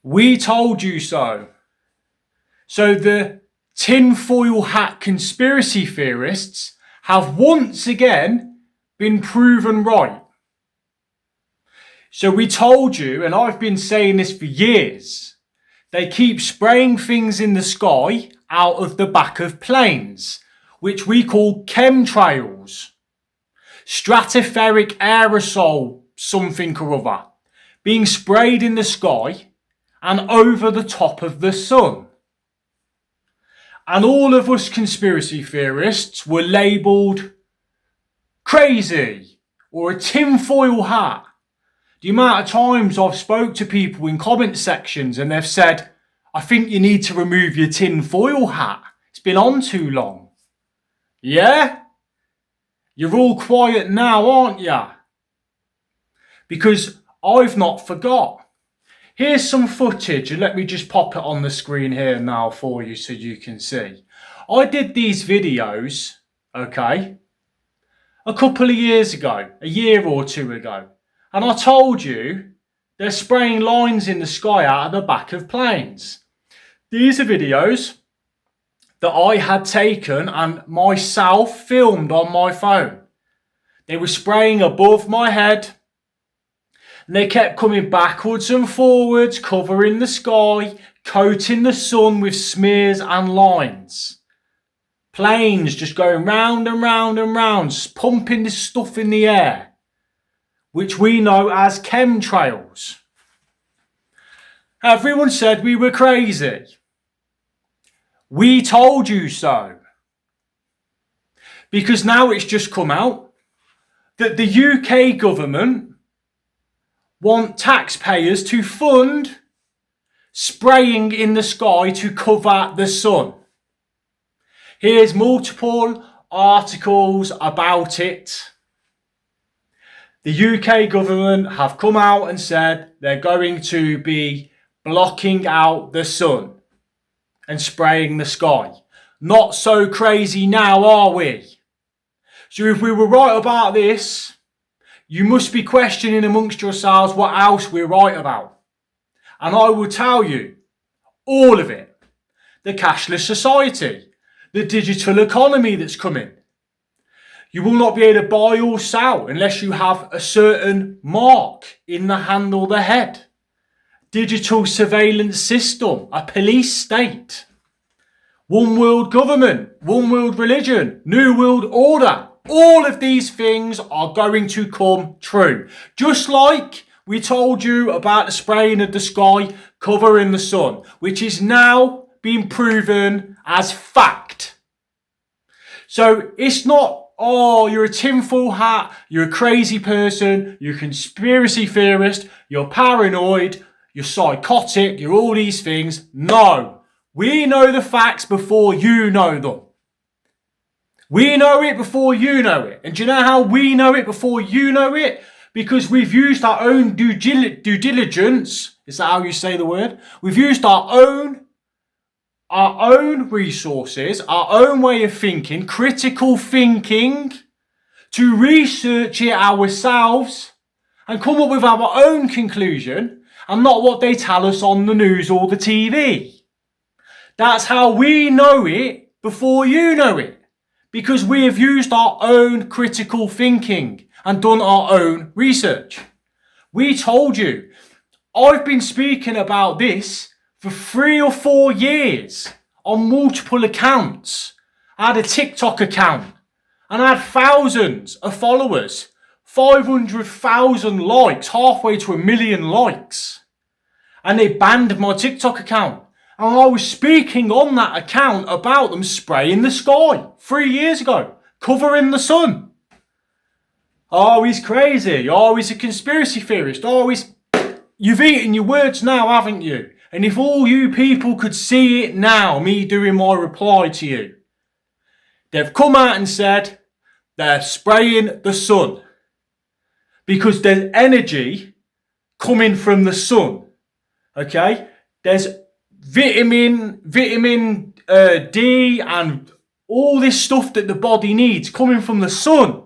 We told you so. So the tinfoil hat conspiracy theorists have once again been proven right. So we told you, and I've been saying this for years, they keep spraying things in the sky out of the back of planes, which we call chemtrails. Stratospheric aerosol something or other, being sprayed in the sky and over the top of the sun. And all of us conspiracy theorists were labelled crazy or a tinfoil hat. The amount of times I've spoke to people in comment sections and they've said, I think you need to remove your tinfoil hat. It's been on too long. Yeah? You're all quiet now, aren't ya? Because I've not forgot. Here's some footage, and let me just pop it on the screen here now for you so you can see. I did these videos, okay, a couple of years ago, a year or two ago. And I told you they're spraying lines in the sky out of the back of planes. These are videos that I had taken and myself filmed on my phone. They were spraying above my head. And they kept coming backwards and forwards, covering the sky, coating the sun with smears and lines. Planes just going round and round and round, pumping this stuff in the air, which we know as chemtrails. Everyone said we were crazy. We told you so. Because now it's just come out that the UK government want taxpayers to fund spraying in the sky to cover the sun. Here's multiple articles about it. The UK government have come out and said they're going to be blocking out the sun and spraying the sky. Not so crazy now, are we? So if we were right about this, you must be questioning amongst yourselves what else we're right about. And I will tell you, all of it. The cashless society, the digital economy that's coming. You will not be able to buy or sell unless you have a certain mark in the hand or the head. Digital surveillance system, a police state. One world government, one world religion, new world order. All of these things are going to come true. Just like we told you about the spraying of the sky covering the sun, which is now being proven as fact. So it's not, oh, you're a tinfoil hat, you're a crazy person, you're a conspiracy theorist, you're paranoid, you're psychotic, you're all these things. No, we know the facts before you know them. We know it before you know it. And do you know how we know it before you know it? Because we've used our own due diligence. Is that how you say the word? We've used our own resources, our own way of thinking, critical thinking, to research it ourselves and come up with our own conclusion and not what they tell us on the news or the TV. That's how we know it before you know it. Because we have used our own critical thinking and done our own research. We told you. I've been speaking about this for 3 or 4 years on multiple accounts. I had a TikTok account and I had thousands of followers, 500,000 likes, halfway to 1 million likes. And they banned my TikTok account. And I was speaking on that account about them spraying the sky 3 years ago, covering the sun. Oh, he's crazy. Oh, he's a conspiracy theorist. Oh, you've eaten your words now, haven't you? And if all you people could see it now, me doing my reply to you, they've come out and said they're spraying the sun because there's energy coming from the sun. Okay? There's vitamin D and all this stuff that the body needs coming from the sun.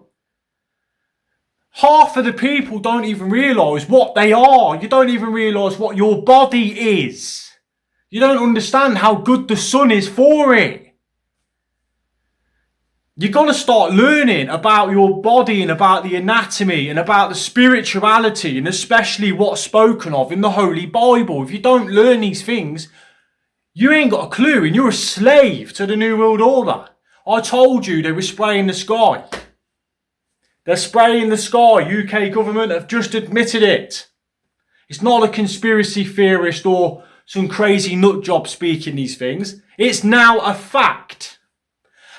Half of the people don't even realise what they are. You don't even realise what your body is. You don't understand how good the sun is for it. You've got to start learning about your body and about the anatomy and about the spirituality and especially what's spoken of in the Holy Bible. If you don't learn these things, you ain't got a clue and you're a slave to the New World Order. I told you they were spraying the sky. They're spraying the sky. UK government have just admitted it. It's not a conspiracy theorist or some crazy nut job speaking these things. It's now a fact.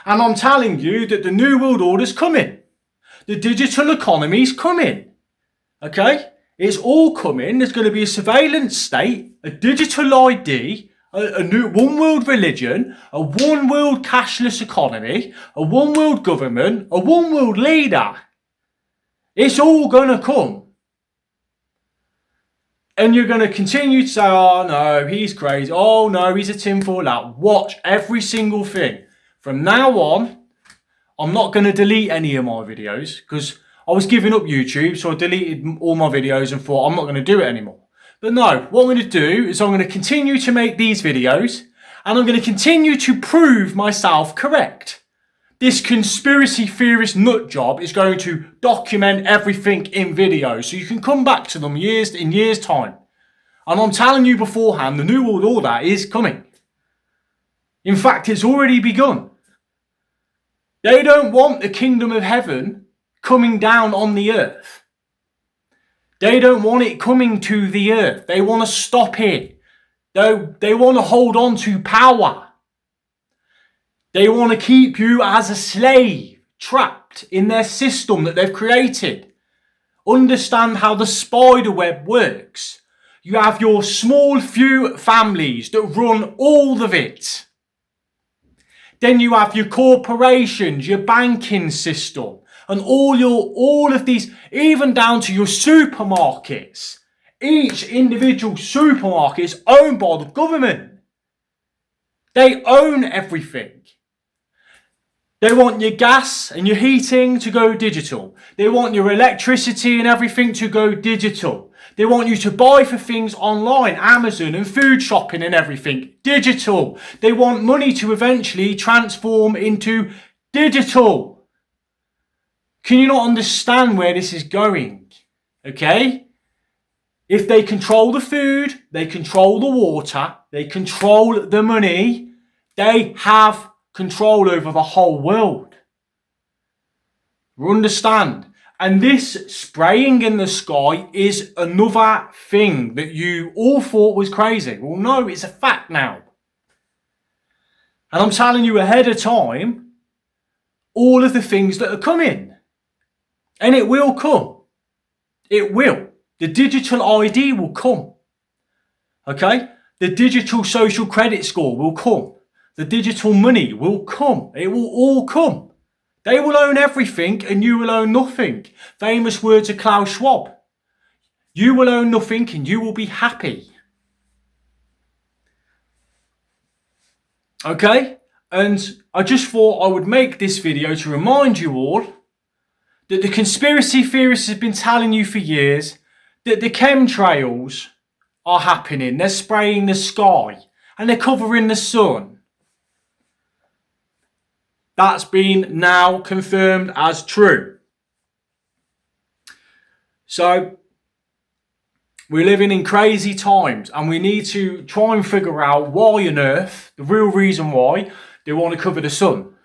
And I'm telling you that the New World Order's coming. The digital economy's coming. Okay? It's all coming. There's going to be a surveillance state, a digital ID, a new one world religion, a one world cashless economy, a one world government, a one world leader. It's all going to come. And you're going to continue to say, oh no, he's crazy. Oh no, he's a tinfoil hat. Watch every single thing. From now on, I'm not going to delete any of my videos because I was giving up YouTube, so I deleted all my videos and thought I'm not going to do it anymore. But no, what I'm going to do is I'm going to continue to make these videos and I'm going to continue to prove myself correct. This conspiracy theorist nut job is going to document everything in video so you can come back to them in years time. And I'm telling you beforehand, the New World Order is coming. In fact, it's already begun. They don't want the kingdom of heaven coming down on the earth. They don't want it coming to the earth. They want to stop it. They want to hold on to power. They want to keep you as a slave, trapped in their system that they've created. Understand how the spider web works. You have your small few families that run all of it. Then you have your corporations, your banking system, and all of these, even down to your supermarkets. Each individual supermarket is owned by the government. They own everything. They want your gas and your heating to go digital. They want your electricity and everything to go digital. They want you to buy for things online, Amazon and food shopping and everything, digital. They want money to eventually transform into digital. Can you not understand where this is going? Okay? If they control the food, they control the water, they control the money, they have control over the whole world. Understand? And this spraying in the sky is another thing that you all thought was crazy. Well, no, it's a fact now. And I'm telling you ahead of time all of the things that are coming. And it will come. It will. The digital ID will come. Okay? The digital social credit score will come. The digital money will come. It will all come. They will own everything and you will own nothing. Famous words of Klaus Schwab. You will own nothing and you will be happy. Okay? And I just thought I would make this video to remind you all that the conspiracy theorists have been telling you for years that the chemtrails are happening. They're spraying the sky and they're covering the sun. That's been now confirmed as true. So, we're living in crazy times and we need to try and figure out why on earth, the real reason why they want to cover the sun.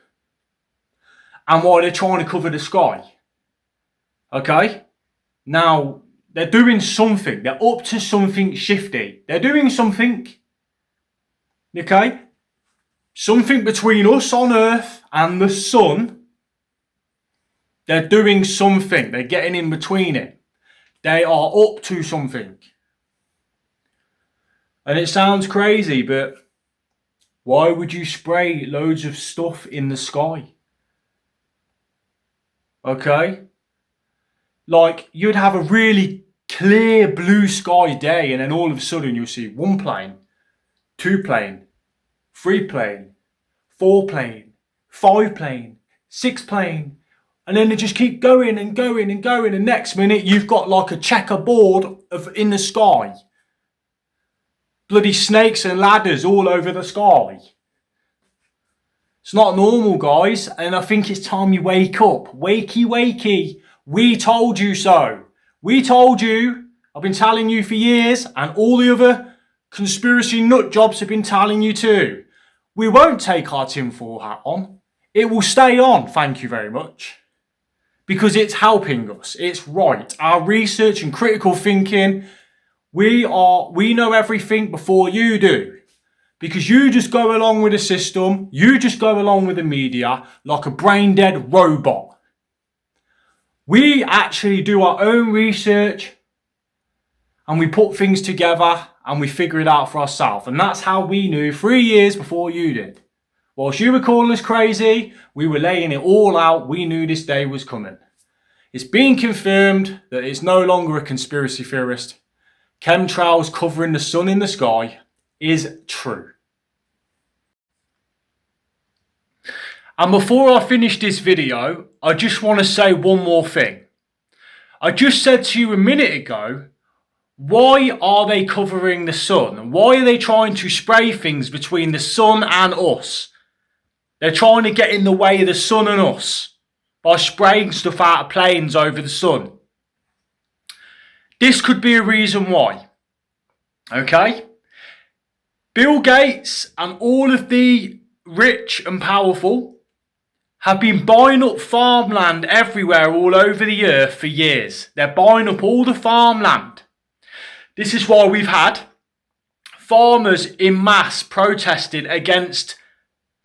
And why they're trying to cover the sky. Okay? Now, they're doing something. They're up to something shifty. They're doing something. Okay? Something between us on earth and the sun. They're doing something. They're getting in between it. They are up to something. And it sounds crazy, but why would you spray loads of stuff in the sky? Okay? Like, you'd have a really clear blue sky day and then all of a sudden you'll see 1 plane, 2 plane, 3 plane, 4 plane, 5 plane, 6 plane, And then they just keep going and going and going. And next minute, you've got like a checkerboard in the sky. Bloody snakes and ladders all over the sky. It's not normal, guys. And I think it's time you wake up. Wakey, wakey. We told you so. We told you. I've been telling you for years. And all the other conspiracy nut jobs have been telling you too. We won't take our tinfoil hat on. It will stay on, thank you very much. Because it's helping us. It's right. Our research and critical thinking, we know everything before you do. Because you just go along with the system, you just go along with the media like a brain-dead robot. We actually do our own research and we put things together and we figure it out for ourselves. And that's how we knew 3 years before you did. Whilst you were calling us crazy, we were laying it all out. We knew this day was coming. It's been confirmed that it's no longer a conspiracy theorist. Chemtrails covering the sun in the sky is true. And before I finish this video, I just want to say one more thing. I just said to you a minute ago, why are they covering the sun? Why are they trying to spray things between the sun and us? They're trying to get in the way of the sun and us by spraying stuff out of planes over the sun. This could be a reason why. Okay? Bill Gates and all of the rich and powerful have been buying up farmland everywhere all over the earth for years. They're buying up all the farmland. This is why we've had farmers in mass protesting against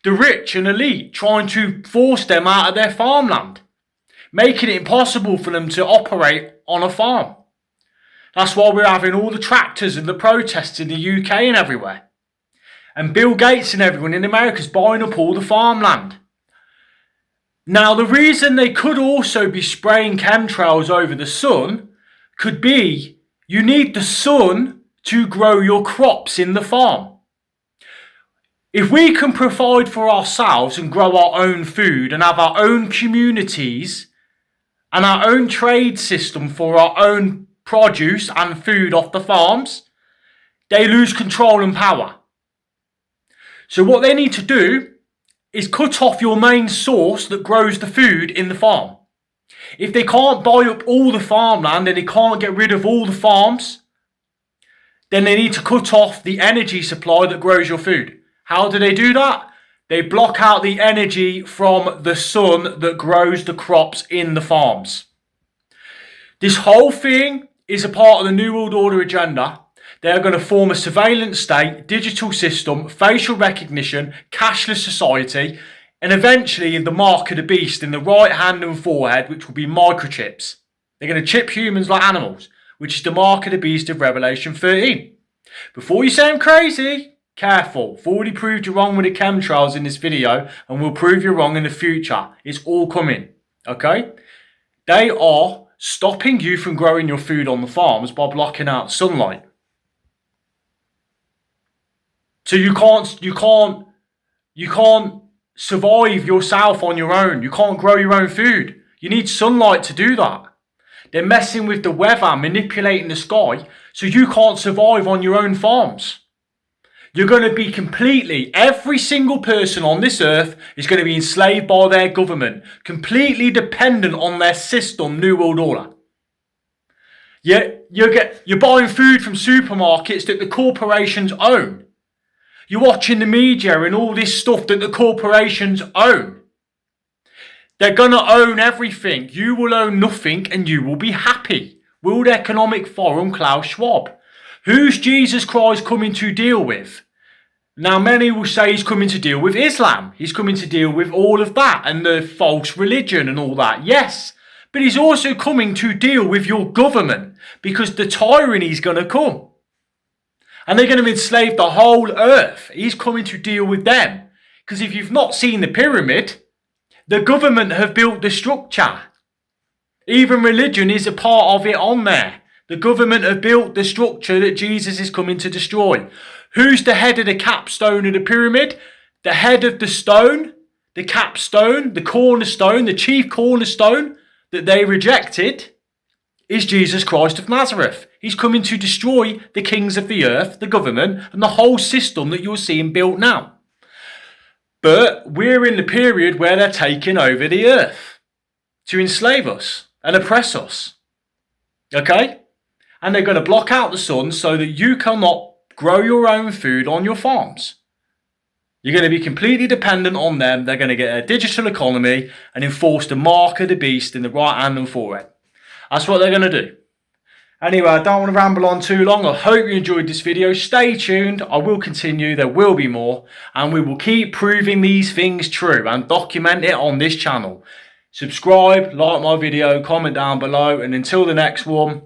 the rich and elite, trying to force them out of their farmland, making it impossible for them to operate on a farm. That's why we're having all the tractors and the protests in the UK and everywhere. And Bill Gates and everyone in America is buying up all the farmland. Now, the reason they could also be spraying chemtrails over the sun could be you need the sun to grow your crops in the farm. If we can provide for ourselves and grow our own food and have our own communities and our own trade system for our own produce and food off the farms, they lose control and power. So what they need to do is cut off your main source that grows the food in the farm. If they can't buy up all the farmland and they can't get rid of all the farms, then they need to cut off the energy supply that grows your food. How do they do that? They block out the energy from the sun that grows the crops in the farms. This whole thing is a part of the New World Order agenda. They're going to form a surveillance state, digital system, facial recognition, cashless society, and eventually the mark of the beast in the right hand and forehead, which will be microchips. They're going to chip humans like animals, which is the mark of the beast of Revelation 13. Before you say I'm crazy, careful. I've already proved you wrong with the chemtrails in this video, and we'll prove you wrong in the future. It's all coming, okay? They are stopping you from growing your food on the farms by blocking out sunlight. So you can't survive yourself on your own. You can't grow your own food. You need sunlight to do that. They're messing with the weather, manipulating the sky, so you can't survive on your own farms. You're going to be every single person on this earth is going to be enslaved by their government, completely dependent on their system, New World Order. You're buying food from supermarkets that the corporations own. You're watching the media and all this stuff that the corporations own. They're going to own everything. You will own nothing and you will be happy. World Economic Forum, Klaus Schwab. Who's Jesus Christ coming to deal with? Now, many will say he's coming to deal with Islam. He's coming to deal with all of that and the false religion and all that. Yes, but he's also coming to deal with your government because the tyranny is going to come. And they're going to enslave the whole earth. He's coming to deal with them. Because if you've not seen the pyramid, the government have built the structure. Even religion is a part of it on there. The government have built the structure that Jesus is coming to destroy. Who's the head of the capstone of the pyramid? The head of the stone, the capstone, the cornerstone, the chief cornerstone that they rejected is Jesus Christ of Nazareth. He's coming to destroy the kings of the earth, the government, and the whole system that you're seeing built now. But we're in the period where they're taking over the earth to enslave us and oppress us. Okay? And they're going to block out the sun so that you cannot grow your own food on your farms. You're going to be completely dependent on them. They're going to get a digital economy and enforce the mark of the beast in the right hand and forehead. That's what they're going to do. Anyway, I don't want to ramble on too long. I hope you enjoyed this video. Stay tuned. I will continue. There will be more. And we will keep proving these things true and document it on this channel. Subscribe, like my video, comment down below. And until the next one,